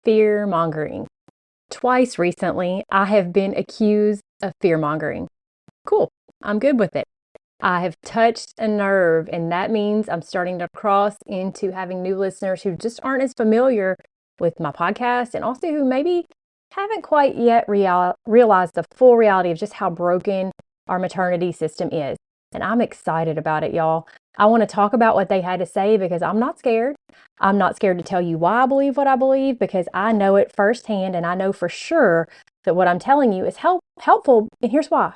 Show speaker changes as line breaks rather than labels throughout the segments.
fear mongering. Twice recently, I have been accused of fear mongering. Cool. I'm good with it. I have touched a nerve, and that means I'm starting to cross into having new listeners who just aren't as familiar with my podcast and also who maybe haven't quite yet realized the full reality of just how broken our maternity system is. And I'm excited about it, y'all. I want to talk about what they had to say because I'm not scared. I'm not scared to tell you why I believe what I believe because I know it firsthand and I know for sure that what I'm telling you is helpful. And here's why.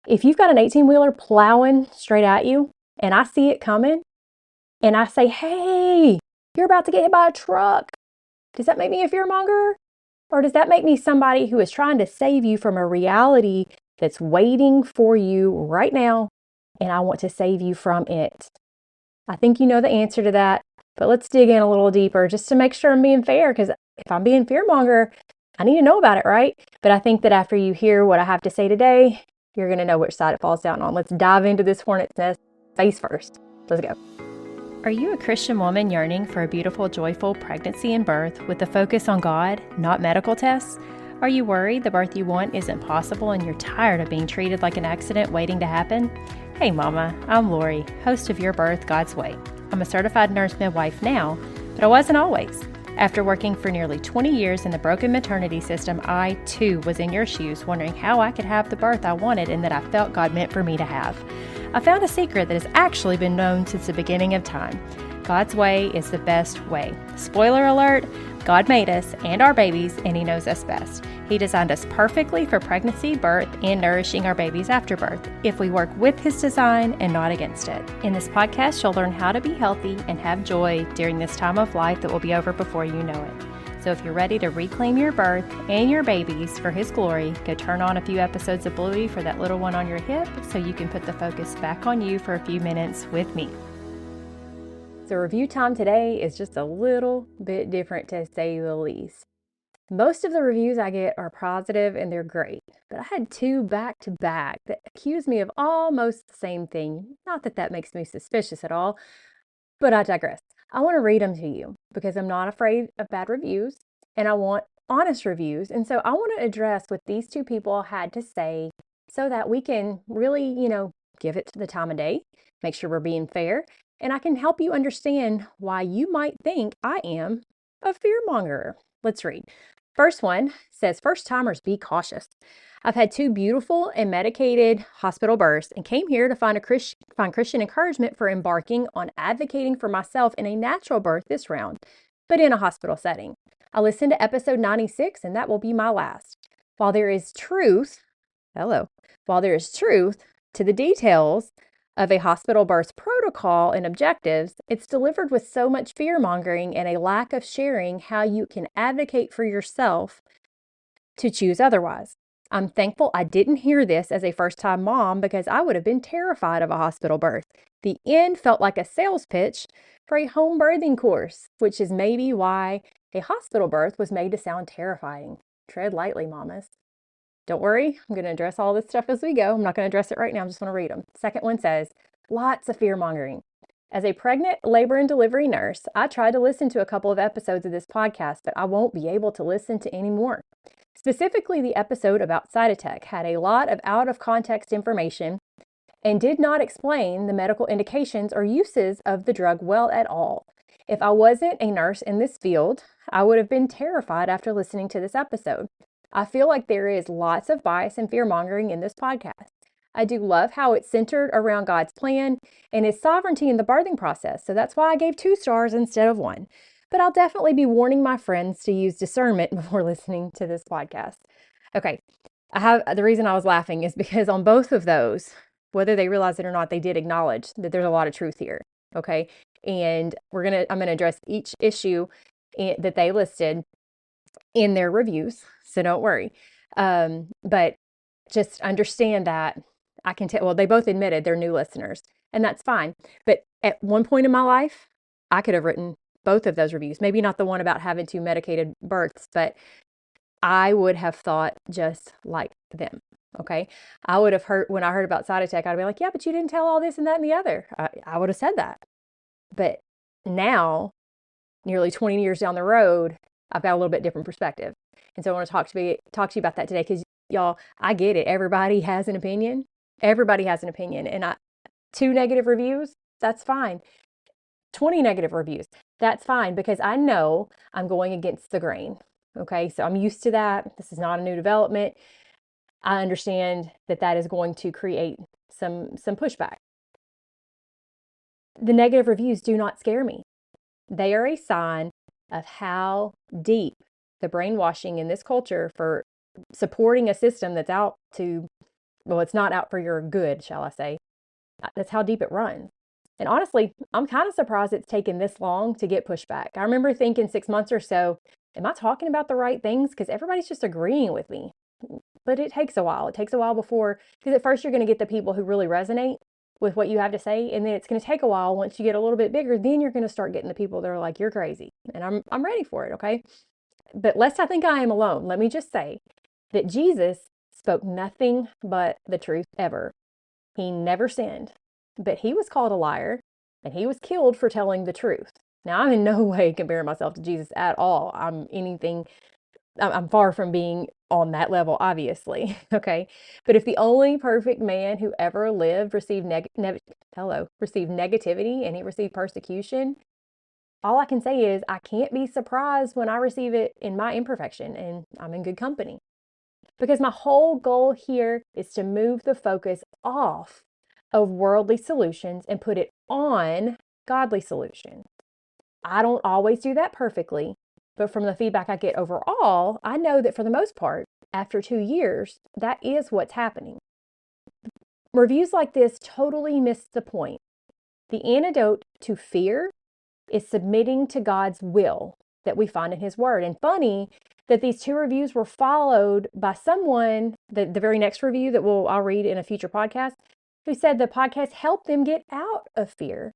If you've got an 18-wheeler plowing straight at you and I see it coming and I say, hey, you're about to get hit by a truck, does that make me a fearmonger? Or does that make me somebody who is trying to save you from a reality that's waiting for you right now and I want to save you from it? I think you know the answer to that, but let's dig in a little deeper just to make sure I'm being fair because if I'm being fearmonger, I need to know about it, right? But I think that after you hear what I have to say today, you're going to know which side it falls down on. Let's dive into this hornet's nest face first. Let's go.
Are you a Christian woman yearning for a beautiful, joyful pregnancy and birth with a focus on God, not medical tests? Are you worried the birth you want isn't possible and you're tired of being treated like an accident waiting to happen? Hey mama, I'm Lori, host of Your Birth God's Way. I'm a certified nurse midwife now, but I wasn't always. After working for nearly 20 years in the broken maternity system, I too was in your shoes wondering how I could have the birth I wanted and that I felt God meant for me to have. I found a secret that has actually been known since the beginning of time. God's way is the best way. Spoiler alert, God made us and our babies, and He knows us best. He designed us perfectly for pregnancy, birth, and nourishing our babies after birth, if we work with His design and not against it. In this podcast, you'll learn how to be healthy and have joy during this time of life that will be over before you know it. So if you're ready to reclaim your birth and your babies for His glory, go turn on a few episodes of Bluey for that little one on your hip so you can put the focus back on you for a few minutes with me.
So review time today is just a little bit different to say the least. Most of the reviews I get are positive and they're great, but I had two back to back that accused me of almost the same thing. Not that that makes me suspicious at all, but I digress. I want to read them to you because I'm not afraid of bad reviews and I want honest reviews. And so I want to address what these two people had to say so that we can really, give it to the time of day, make sure we're being fair, and I can help you understand why you might think I am a fearmonger. Let's read. First one says, first timers, be cautious. I've had two beautiful and medicated hospital births and came here to find Christian encouragement for embarking on advocating for myself in a natural birth this round, but in a hospital setting. I listened to episode 96 and that will be my last. While there is truth to the details of a hospital birth protocol and objectives, it's delivered with so much fear-mongering and a lack of sharing how you can advocate for yourself to choose otherwise. I'm thankful I didn't hear this as a first-time mom because I would have been terrified of a hospital birth. The end felt like a sales pitch for a home birthing course, which is maybe why a hospital birth was made to sound terrifying. Tread lightly, mamas. Don't worry, I'm going to address all this stuff as we go. I'm not going to address it right now. I'm just going to read them. Second one says, lots of fear-mongering. As a pregnant labor and delivery nurse, I tried to listen to a couple of episodes of this podcast, but I won't be able to listen to any more. Specifically, the episode about Cytotec had a lot of out-of-context information and did not explain the medical indications or uses of the drug well at all. If I wasn't a nurse in this field, I would have been terrified after listening to this episode. I feel like there is lots of bias and fear-mongering in this podcast. I do love how it's centered around God's plan and His sovereignty in the birthing process, so that's why I gave 2 stars instead of 1. But I'll definitely be warning my friends to use discernment before listening to this podcast. Okay, the reason I was laughing is because on both of those, whether they realize it or not, they did acknowledge that there's a lot of truth here. Okay, and I'm gonna address each issue that they listed in their reviews, so don't worry. But just understand that I can tell, well, they both admitted they're new listeners, and that's fine. But at one point in my life, I could have written both of those reviews. Maybe not the one about having 2 medicated births, but I would have thought just like them. Okay. I would have heard, when I heard about Cytotec, I'd be like, yeah, but you didn't tell all this and that and the other. I would have said that. But now, nearly 20 years down the road, I've got a little bit different perspective. And so I want to talk to you about that today because y'all, I get it. Everybody has an opinion. Everybody has an opinion. And 2 negative reviews, that's fine. 20 negative reviews, that's fine because I know I'm going against the grain. Okay, so I'm used to that. This is not a new development. I understand that that is going to create some pushback. The negative reviews do not scare me. They are a sign of how deep the brainwashing in this culture for supporting a system that's out to, well, it's not out for your good, shall I say. That's how deep it runs. And honestly, I'm kind of surprised it's taken this long to get pushback. I remember thinking 6 months or so, am I talking about the right things? Because everybody's just agreeing with me. But it takes a while. It takes a while before, because at first you're going to get the people who really resonate with what you have to say. And then it's going to take a while. Once you get a little bit bigger, then you're going to start getting the people that are like, you're crazy. And I'm ready for it. Okay. But lest I think I am alone, let me just say that Jesus spoke nothing but the truth ever. He never sinned, but he was called a liar and he was killed for telling the truth. Now, I'm in no way comparing myself to Jesus at all. I'm far from being on that level, obviously. Okay. But if the only perfect man who ever lived received received negativity and he received persecution, all I can say is I can't be surprised when I receive it in my imperfection, and I'm in good company. Because my whole goal here is to move the focus off of worldly solutions and put it on godly solutions. I don't always do that perfectly, but from the feedback I get overall, I know that for the most part, after 2 years, that is what's happening. Reviews like this totally miss the point. The antidote to fear is submitting to God's will that we find in his word. And funny that these 2 reviews were followed by someone, the very next review that I'll read in a future podcast, who said the podcast helped them get out of fear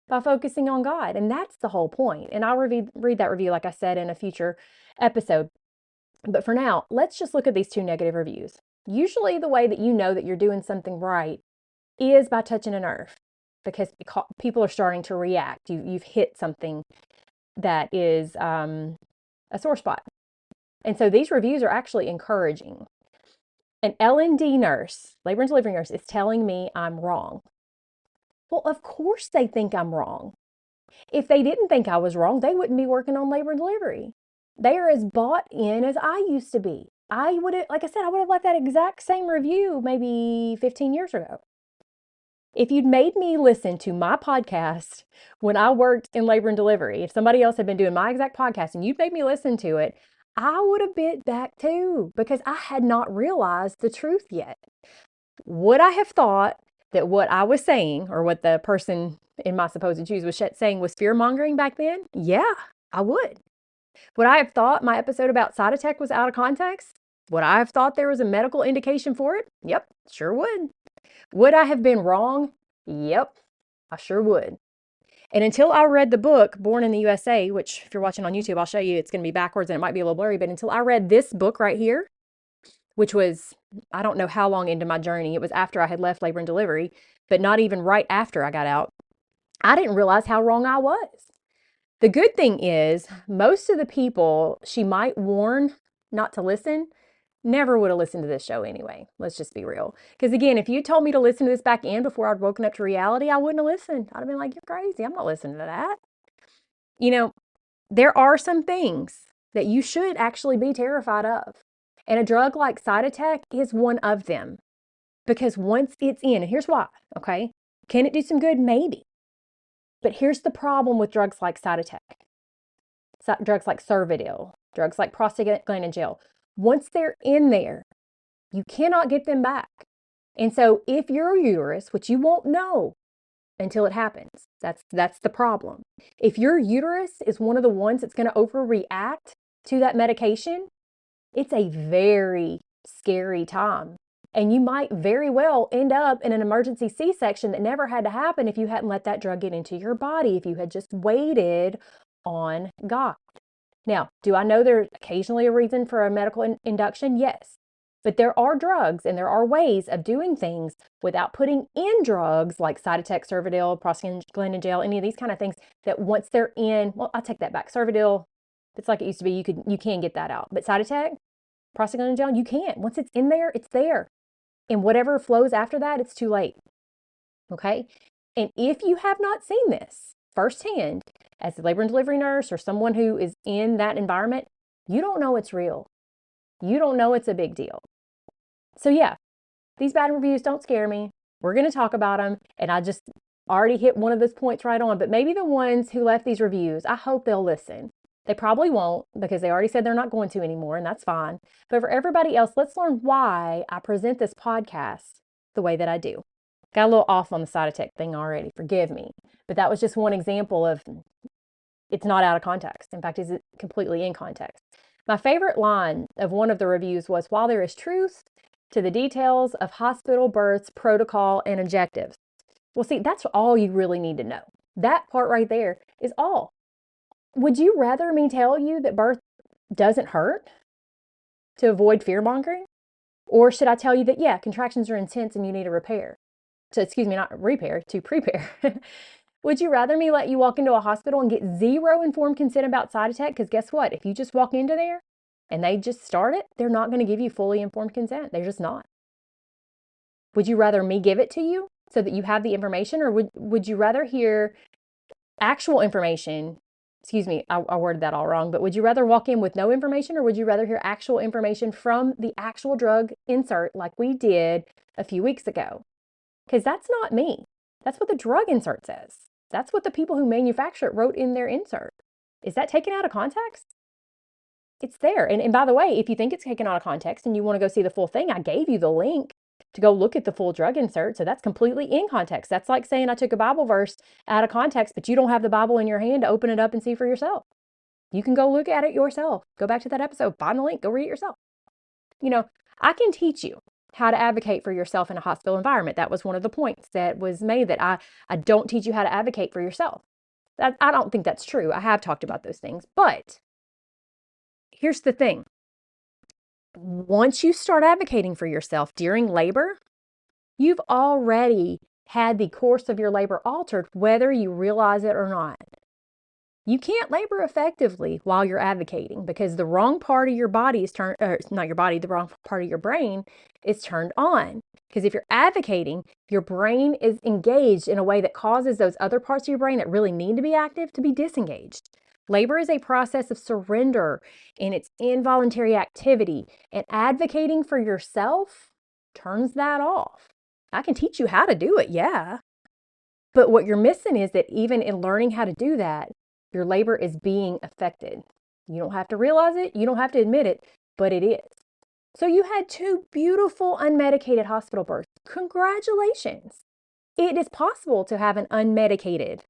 by focusing on God. And that's the whole point. And I'll read that review, like I said, in a future episode. But for now, let's just look at these 2 negative reviews. Usually the way that you know that you're doing something right is by touching a nerve, because people are starting to react. You've hit something that is a sore spot. And so these reviews are actually encouraging. An L&D nurse, labor and delivery nurse, is telling me I'm wrong. Well, of course they think I'm wrong. If they didn't think I was wrong, they wouldn't be working on labor and delivery. They are as bought in as I used to be. I would have, like I said, I would have left that exact same review maybe 15 years ago. If you'd made me listen to my podcast when I worked in labor and delivery, if somebody else had been doing my exact podcast and you'd made me listen to it, I would have bit back too, because I had not realized the truth yet. Would I have thought that what I was saying, or what the person in my supposed shoes was saying, was fear mongering back then? Yeah, I would. Would I have thought my episode about side attack was out of context? Would I have thought there was a medical indication for it? Yep, sure would. Would I have been wrong? Yep, I sure would. And until I read the book, Born in the USA, which if you're watching on YouTube, I'll show you, it's going to be backwards and it might be a little blurry, but until I read this book right here, which was, I don't know how long into my journey, it was after I had left labor and delivery, but not even right after I got out, I didn't realize how wrong I was. The good thing is, most of the people she might warn not to listen never would have listened to this show anyway. Let's just be real. Because again, if you told me to listen to this back in before I'd woken up to reality, I wouldn't have listened. I'd have been like, you're crazy. I'm not listening to that. You know, there are some things that you should actually be terrified of. And a drug like side attack is one of them. Because once it's in, and here's why, okay? Can it do some good? Maybe. But here's the problem with drugs like side attack. Drugs like Cervidil, drugs like prostaglandin gel. Once they're in there, you cannot get them back. And so if your uterus, which you won't know until it happens, that's the problem. If your uterus is one of the ones that's going to overreact to that medication, it's a very scary time. And you might very well end up in an emergency C-section that never had to happen if you hadn't let that drug get into your body, if you had just waited on God. Now, do I know there's occasionally a reason for a medical induction? Yes. But there are drugs and there are ways of doing things without putting in drugs like Cytotec, Cervidil, prostaglandin gel, any of these kind of things that once they're in, well, I'll take that back. Cervidil, It's like it used to be. You can get that out. But Cytotec, prostaglandin, you can't. Once it's in there, it's there. And whatever flows after that, it's too late. Okay? And if you have not seen this firsthand as a labor and delivery nurse or someone who is in that environment, you don't know it's real. You don't know it's a big deal. So yeah, these bad reviews don't scare me. We're going to talk about them. And I just already hit one of those points right on. But maybe the ones who left these reviews, I hope they'll listen. They probably won't because they already said they're not going to anymore, and that's fine. But for everybody else, let's learn why I present this podcast the way that I do. Got a little off on the Cytotec thing already. Forgive me. But that was just one example of it's not out of context. In fact, it's completely in context. My favorite line of one of the reviews was, while there is truth to the details of hospital births, protocol, and objectives. Well, see, that's all you really need to know. That part right there is all. Would you rather me tell you that birth doesn't hurt to avoid fear mongering? Or should I tell you that, yeah, contractions are intense and you need a repair? So, excuse me, not repair, to prepare. Would you rather me let you walk into a hospital and get zero informed consent about Cytotec? Because guess what? If you just walk into there and they just start it, they're not going to give you fully informed consent. They're just not. Would you rather me give it to you so that you have the information, or would you rather hear actual information? Excuse me, I worded that all wrong, but would you rather walk in with no information, or would you rather hear actual information from the actual drug insert like we did a few weeks ago? Because that's not me. That's what the drug insert says. That's what the people who manufacture it wrote in their insert. Is that taken out of context? It's there. And by the way, if you think it's taken out of context and you want to go see the full thing, I gave you the link to go look at the full drug insert. So that's completely in context. That's like saying I took a Bible verse out of context, but you don't have the Bible in your hand to open it up and see for yourself. You can go look at it yourself. Go back to that episode, find the link, go read it yourself. You know, I can teach you how to advocate for yourself in a hospital environment. That was one of the points that was made, that I don't teach you how to advocate for yourself. I don't think that's true. I have talked about those things. But here's the thing. Once you start advocating for yourself during labor, you've already had the course of your labor altered, whether you realize it or not. You can't labor effectively while you're advocating because the wrong part of your body is turned, or not your body, the wrong part of your brain is turned on. Because if you're advocating, your brain is engaged in a way that causes those other parts of your brain that really need to be active to be disengaged. Labor is a process of surrender and it's involuntary activity, and advocating for yourself turns that off. I can teach you how to do it, yeah. But what you're missing is that even in learning how to do that, your labor is being affected. You don't have to realize it. You don't have to admit it, but it is. So you had 2 beautiful unmedicated hospital births. Congratulations. It is possible to have an unmedicated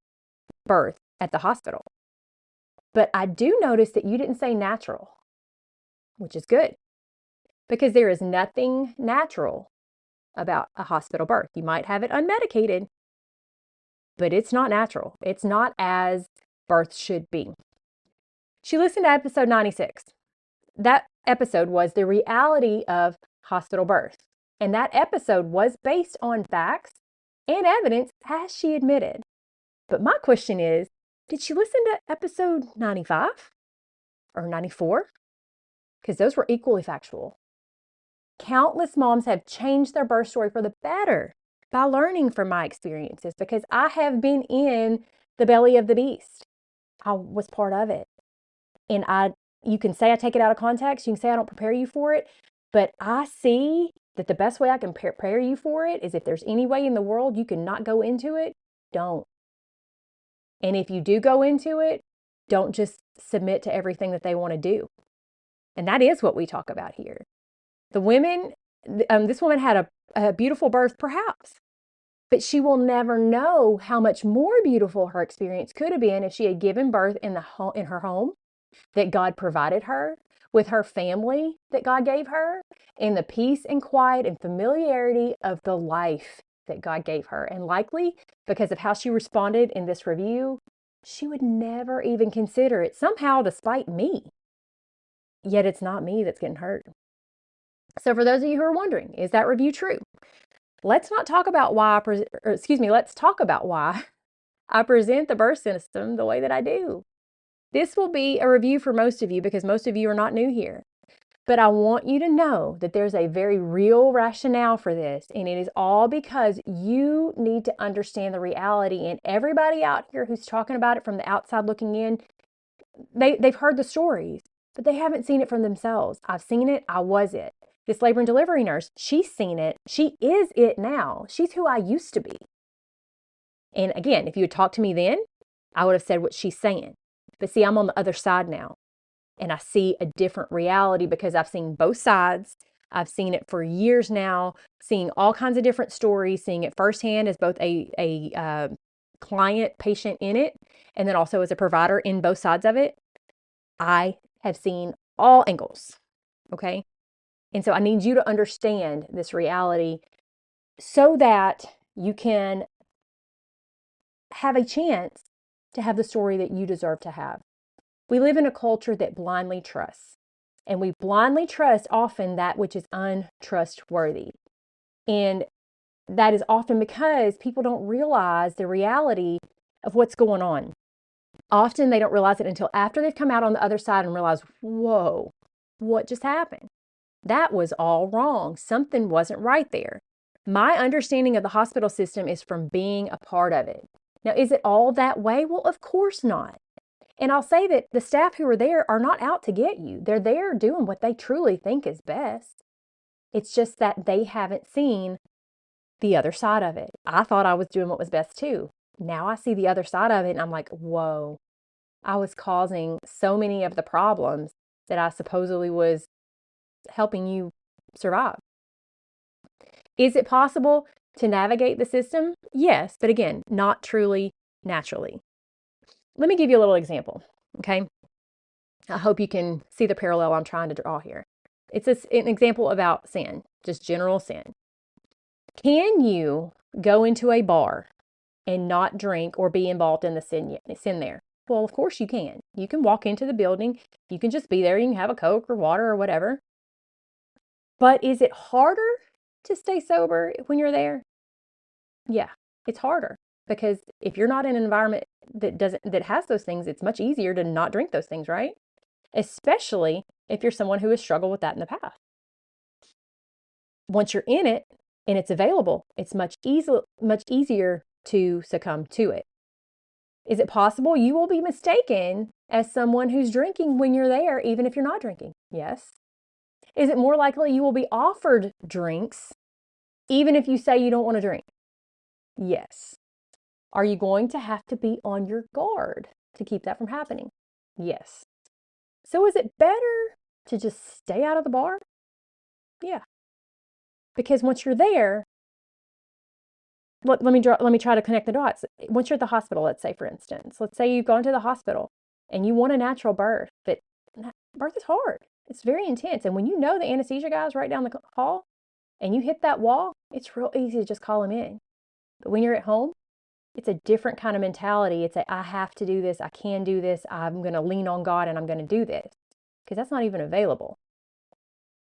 birth at the hospital. But I do notice that you didn't say natural, which is good, because there is nothing natural about a hospital birth. You might have it unmedicated, but it's not natural. It's not as birth should be. She listened to episode 96. That episode was the reality of hospital birth. And that episode was based on facts and evidence, as she admitted. But my question is, did she listen to episode 95 or 94? Because those were equally factual. Countless moms have changed their birth story for the better by learning from my experiences, because I have been in the belly of the beast. I was part of it. And you can say I take it out of context. You can say I don't prepare you for it. But I see that the best way I can prepare you for it is if there's any way in the world you can not go into it, don't. And if you do go into it, don't just submit to everything that they want to do. And that is what we talk about here. The women, this woman had a beautiful birth, perhaps. But she will never know how much more beautiful her experience could have been if she had given birth in her home that God provided her, with her family that God gave her, in the peace and quiet and familiarity of the life that God gave her. And likely, because of how she responded in this review, she would never even consider it, somehow despite me. Yet it's not me that's getting hurt. So for those of you who are wondering, is that review true? Let's talk about why I present the birth system the way that I do. This will be a review for most of you because most of you are not new here. But I want you to know that there's a very real rationale for this, and it is all because you need to understand the reality. And everybody out here who's talking about it from the outside looking in, they've heard the stories, but they haven't seen it from themselves. I've seen it. I was it. This labor and delivery nurse, she's seen it. She is it now. She's who I used to be. And again, if you had talked to me then, I would have said what she's saying. But see, I'm on the other side now. And I see a different reality because I've seen both sides. I've seen it for years now, seeing all kinds of different stories, seeing it firsthand as both a client, patient in it, and then also as a provider in both sides of it. I have seen all angles, okay? And so I need you to understand this reality so that you can have a chance to have the story that you deserve to have. We live in a culture that blindly trusts, and we blindly trust often that which is untrustworthy. And that is often because people don't realize the reality of what's going on. Often they don't realize it until after they've come out on the other side and realize, whoa, what just happened? That was all wrong. Something wasn't right there. My understanding of the hospital system is from being a part of it. Now, is it all that way? Well, of course not. And I'll say that the staff who are there are not out to get you. They're there doing what they truly think is best. It's just that they haven't seen the other side of it. I thought I was doing what was best too. Now I see the other side of it and I'm like, whoa, I was causing so many of the problems that I supposedly was helping you survive. Is it possible to navigate the system? Yes, but again, not truly naturally. Let me give you a little example, okay? I hope you can see the parallel I'm trying to draw here. It's an example about sin, just general sin. Can you go into a bar and not drink or be involved in the sin there? Well, of course you can. You can walk into the building. You can just be there. You can have a Coke or water or whatever. But is it harder to stay sober when you're there? Yeah, it's harder because if you're not in an environment that has those things, it's much easier to not drink those things, right? Especially if you're someone who has struggled with that in the past. Once you're in it and it's available, it's much easier to succumb to it. Is it possible you will be mistaken as someone who's drinking when you're there, even if you're not drinking? Yes. Is it more likely you will be offered drinks, even if you say you don't want to drink? Yes. Are you going to have to be on your guard to keep that from happening? Yes. So is it better to just stay out of the bar? Yeah. Because once you're there, let me try to connect the dots. Once you're at the hospital, let's say, for instance, let's say you've gone to the hospital and you want a natural birth, but birth is hard. It's very intense. And when you know the anesthesia guy is right down the hall and you hit that wall, it's real easy to just call him in. But when you're at home, it's a different kind of mentality. It's I have to do this. I can do this. I'm going to lean on God and I'm going to do this because that's not even available.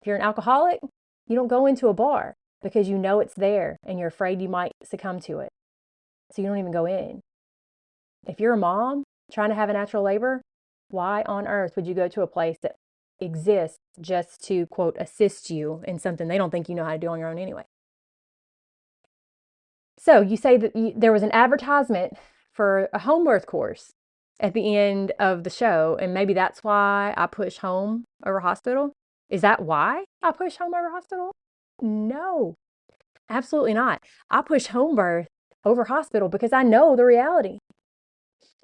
If you're an alcoholic, you don't go into a bar because you know it's there and you're afraid you might succumb to it. So you don't even go in. If you're a mom trying to have a natural labor, why on earth would you go to a place that exists just to, quote, assist you in something they don't think you know how to do on your own anyway? So you say that there was an advertisement for a home birth course at the end of the show, and maybe that's why I push home over hospital. Is that why I push home over hospital? No, absolutely not. I push home birth over hospital because I know the reality.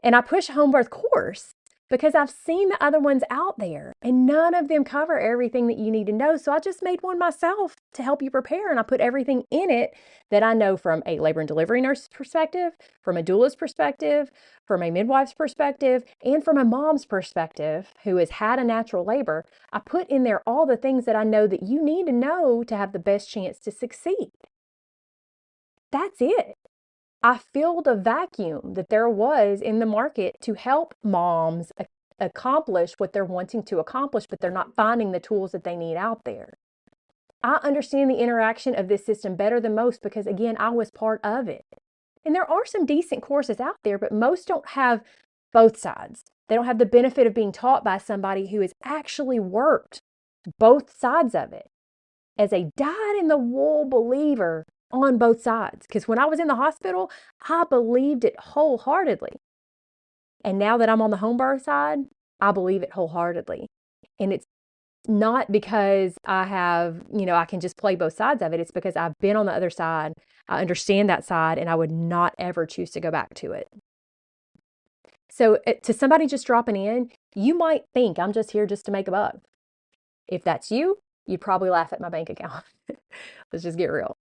And I push home birth course because I've seen the other ones out there and none of them cover everything that you need to know. So I just made one myself to help you prepare. And I put everything in it that I know from a labor and delivery nurse's perspective, from a doula's perspective, from a midwife's perspective, and from a mom's perspective who has had a natural labor. I put in there all the things that I know that you need to know to have the best chance to succeed. That's it. I filled a vacuum that there was in the market to help moms accomplish what they're wanting to accomplish, but they're not finding the tools that they need out there. I understand the interaction of this system better than most because, again, I was part of it. And there are some decent courses out there, but most don't have both sides. They don't have the benefit of being taught by somebody who has actually worked both sides of it as a dyed-in-the-wool believer on both sides. Because when I was in the hospital, I believed it wholeheartedly. And now that I'm on the home birth side, I believe it wholeheartedly. And it's not because I have, I can just play both sides of it. It's because I've been on the other side. I understand that side, and I would not ever choose to go back to it. So to somebody just dropping in, you might think I'm just here just to make a buck. If that's you, you'd probably laugh at my bank account. Let's just get real.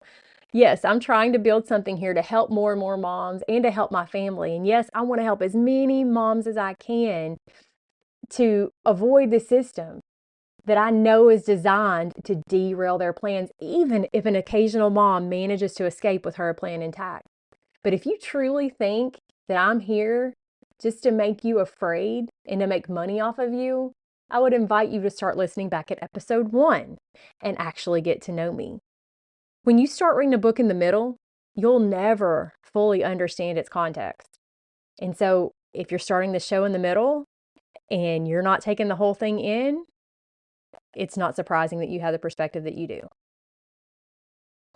Yes, I'm trying to build something here to help more and more moms and to help my family. And yes, I want to help as many moms as I can to avoid the system that I know is designed to derail their plans, even if an occasional mom manages to escape with her plan intact. But if you truly think that I'm here just to make you afraid and to make money off of you, I would invite you to start listening back at episode 1 and actually get to know me. When you start reading a book in the middle, you'll never fully understand its context. And so if you're starting the show in the middle and you're not taking the whole thing in, it's not surprising that you have the perspective that you do.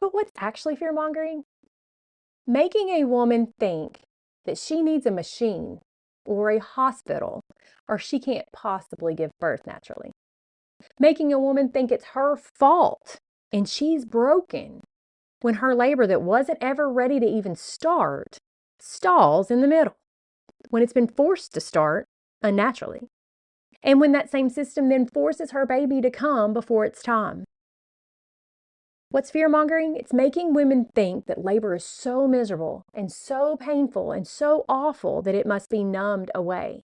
But what's actually fear mongering? Making a woman think that she needs a machine or a hospital or she can't possibly give birth naturally. Making a woman think it's her fault and she's broken when her labor that wasn't ever ready to even start stalls in the middle, when it's been forced to start unnaturally, and when that same system then forces her baby to come before it's time. What's fear mongering? It's making women think that labor is so miserable and so painful and so awful that it must be numbed away.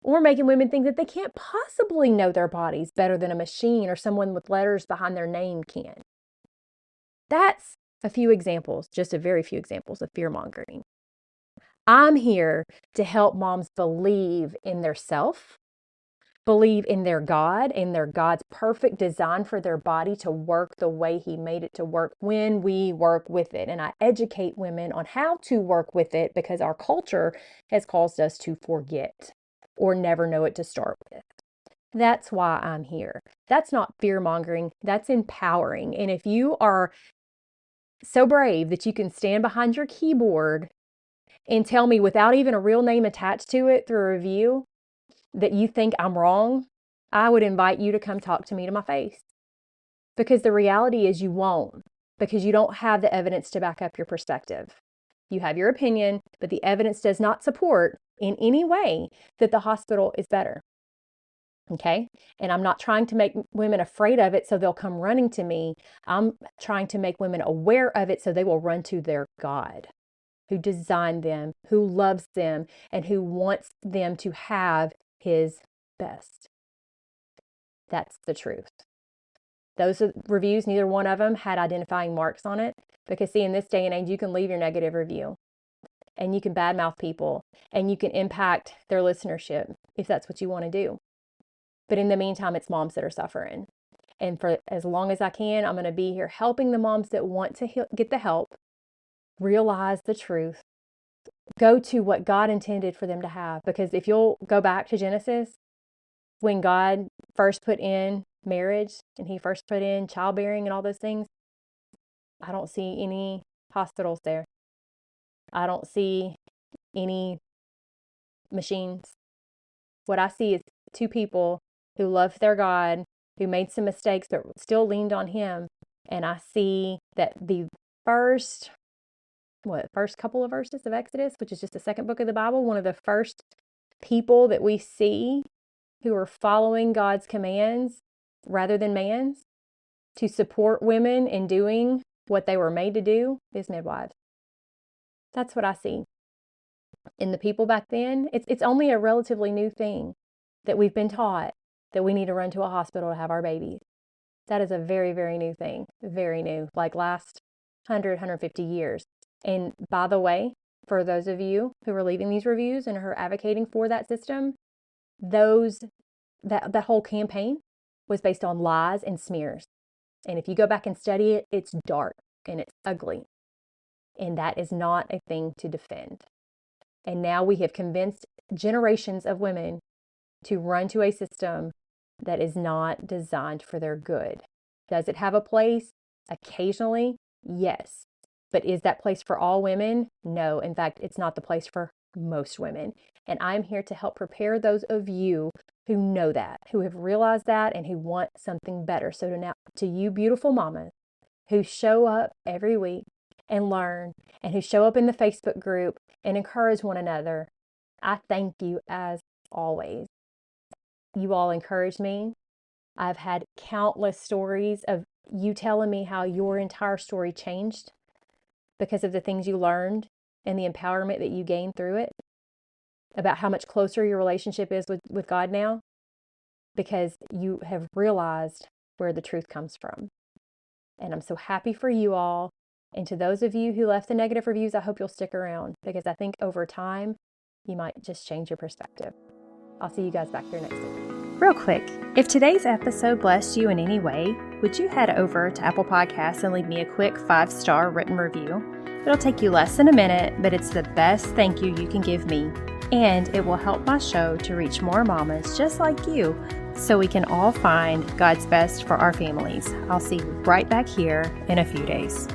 Or making women think that they can't possibly know their bodies better than a machine or someone with letters behind their name can. That's a few examples, just a very few examples of fear mongering. I'm here to help moms believe in their self, believe in their God and their God's perfect design for their body to work the way He made it to work when we work with it. And I educate women on how to work with it because our culture has caused us to forget or never know it to start with. That's why I'm here. That's not fear mongering, that's empowering. And if you are so brave that you can stand behind your keyboard and tell me without even a real name attached to it through a review that you think I'm wrong, I would invite you to come talk to me to my face. Because the reality is you won't, because you don't have the evidence to back up your perspective. You have your opinion, but the evidence does not support in any way that the hospital is better. Okay? And I'm not trying to make women afraid of it so they'll come running to me. I'm trying to make women aware of it so they will run to their God, who designed them, who loves them, and who wants them to have His best. That's the truth. Those reviews, neither one of them had identifying marks on it. Because see, in this day and age, you can leave your negative review and you can badmouth people and you can impact their listenership if that's what you want to do. But in the meantime, it's moms that are suffering. And for as long as I can, I'm going to be here helping the moms that want to get the help, realize the truth, go to what God intended for them to have. Because if you'll go back to Genesis, when God first put in marriage and He first put in childbearing and all those things, I don't see any hospitals there. I don't see any machines. What I see is two people who loved their God, who made some mistakes, but still leaned on Him. And I see that the first couple of verses of Exodus, which is just the second book of the Bible, one of the first people that we see who are following God's commands rather than man's to support women in doing what they were made to do is midwives. That's what I see. In the people back then, it's only a relatively new thing that we've been taught that we need to run to a hospital to have our babies. That is a very, very new thing. Very new, like last 150 years. And by the way, for those of you who are leaving these reviews and are advocating for that system, that whole campaign was based on lies and smears. And if you go back and study it, it's dark and it's ugly. And that is not a thing to defend. And now we have convinced generations of women to run to a system that is not designed for their good. Does it have a place? Occasionally, yes. But is that place for all women? No. In fact, it's not the place for most women. And I'm here to help prepare those of you who know that, who have realized that, and who want something better. So now, to you beautiful mamas who show up every week and learn, and who show up in the Facebook group and encourage one another, I thank you as always. You all encourage me. I've had countless stories of you telling me how your entire story changed because of the things you learned and the empowerment that you gained through it, about how much closer your relationship is with God now, because you have realized where the truth comes from. And I'm so happy for you all. And to those of you who left the negative reviews, I hope you'll stick around, because I think over time, you might just change your perspective. I'll see you guys back here next week.
Real quick, if today's episode blessed you in any way, would you head over to Apple Podcasts and leave me a quick 5-star written review? It'll take you less than a minute, but it's the best thank you you can give me. And it will help my show to reach more mamas just like you, so we can all find God's best for our families. I'll see you right back here in a few days.